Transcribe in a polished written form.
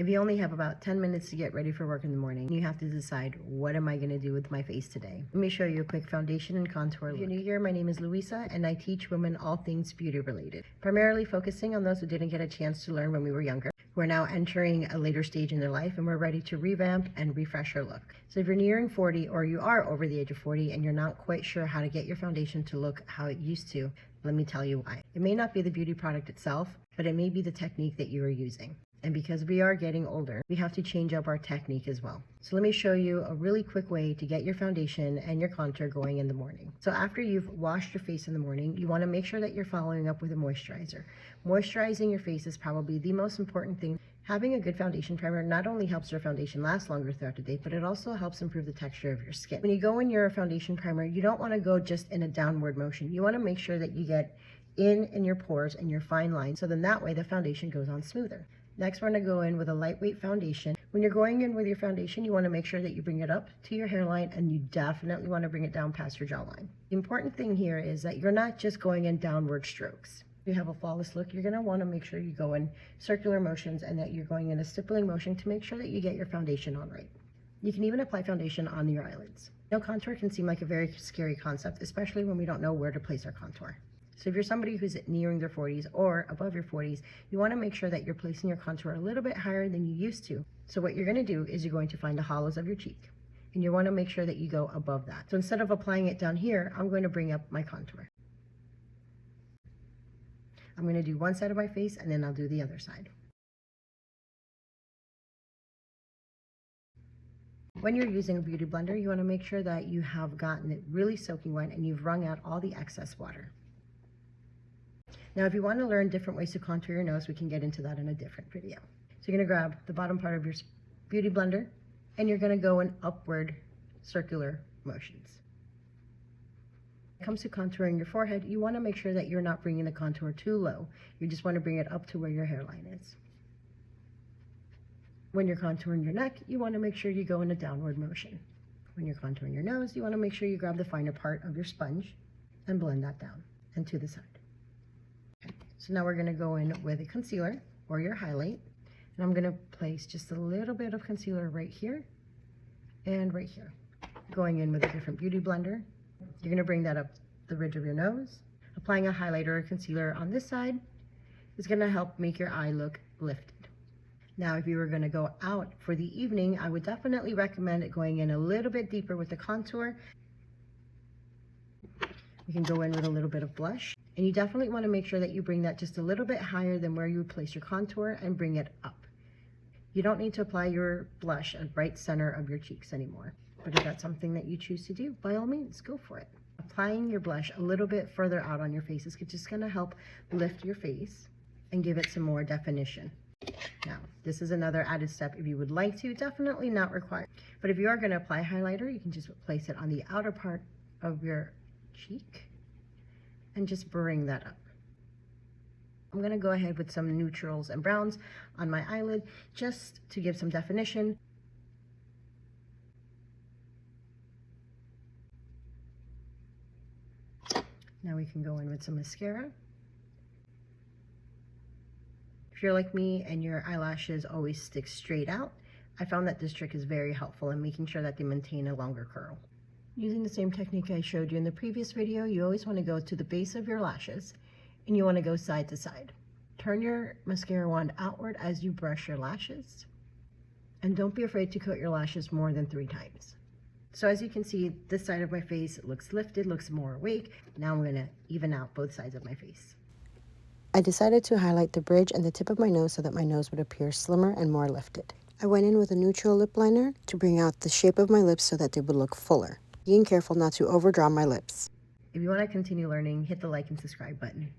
If you only have about 10 minutes to get ready for work in the morning, you have to decide, what am I going to do with my face today? Let me show you a quick foundation and contour look. If you're new here, my name is Louisa, and I teach women all things beauty related, primarily focusing on those who didn't get a chance to learn when we were younger. We're now entering a later stage in their life, and we're ready to revamp and refresh our look. So if you're nearing 40, or you are over the age of 40 and you're not quite sure how to get your foundation to look how it used to, let me tell you why. It may not be the beauty product itself, but it may be the technique that you are using. And because we are getting older, we have to change up our technique as well. So let me show you a really quick way to get your foundation and your contour going in the morning. So after you've washed your face in the morning, you want to make sure that you're following up with a moisturizer. Moisturizing your face is probably the most important thing. Having a good foundation primer not only helps your foundation last longer throughout the day, but it also helps improve the texture of your skin. When you go in your foundation primer, you don't want to go just in a downward motion. You want to make sure that you get in your pores and your fine lines, so then that way the foundation goes on smoother. Next, we're going to go in with a lightweight foundation. When you're going in with your foundation, you want to make sure that you bring it up to your hairline, and you definitely want to bring it down past your jawline. The important thing here is that you're not just going in downward strokes. If you have a flawless look, you're going to want to make sure you go in circular motions and that you're going in a stippling motion to make sure that you get your foundation on right. You can even apply foundation on your eyelids. Now, contour can seem like a very scary concept, especially when we don't know where to place our contour. So if you're somebody who's nearing their 40s or above your 40s, you want to make sure that you're placing your contour a little bit higher than you used to. So what you're going to do is you're going to find the hollows of your cheek, and you want to make sure that you go above that. So instead of applying it down here, I'm going to bring up my contour. I'm going to do one side of my face, and then I'll do the other side. When you're using a beauty blender, you want to make sure that you have gotten it really soaking wet and you've wrung out all the excess water. Now, if you want to learn different ways to contour your nose, we can get into that in a different video. So you're going to grab the bottom part of your beauty blender, and you're going to go in upward circular motions. When it comes to contouring your forehead, you want to make sure that you're not bringing the contour too low. You just want to bring it up to where your hairline is. When you're contouring your neck, you want to make sure you go in a downward motion. When you're contouring your nose, you want to make sure you grab the finer part of your sponge and blend that down and to the side. So now we're going to go in with a concealer or your highlight, and I'm going to place just a little bit of concealer right here and right here. Going in with a different beauty blender, you're going to bring that up the ridge of your nose. Applying a highlighter or concealer on this side is going to help make your eye look lifted. Now, if you were going to go out for the evening, I would definitely recommend it going in a little bit deeper with the contour. You can go in with a little bit of blush, and you definitely want to make sure that you bring that just a little bit higher than where you would place your contour and bring it up. You don't need to apply your blush at right center of your cheeks anymore, but if that's something that you choose to do, by all means, go for it. Applying your blush a little bit further out on your face is just going to help lift your face and give it some more definition. Now, this is another added step if you would like to, definitely not required. But if you are going to apply highlighter, you can just place it on the outer part of your cheek and just bring that up. I'm going to go ahead with some neutrals and browns on my eyelid just to give some definition. Now we can go in with some mascara. If you're like me and your eyelashes always stick straight out, I found that this trick is very helpful in making sure that they maintain a longer curl. Using the same technique I showed you in the previous video, you always want to go to the base of your lashes and you want to go side to side. Turn your mascara wand outward as you brush your lashes, and don't be afraid to coat your lashes more than 3 times. So as you can see, this side of my face looks lifted, looks more awake. Now I'm going to even out both sides of my face. I decided to highlight the bridge and the tip of my nose so that my nose would appear slimmer and more lifted. I went in with a neutral lip liner to bring out the shape of my lips so that they would look fuller, being careful not to overdraw my lips. If you want to continue learning, hit the like and subscribe button.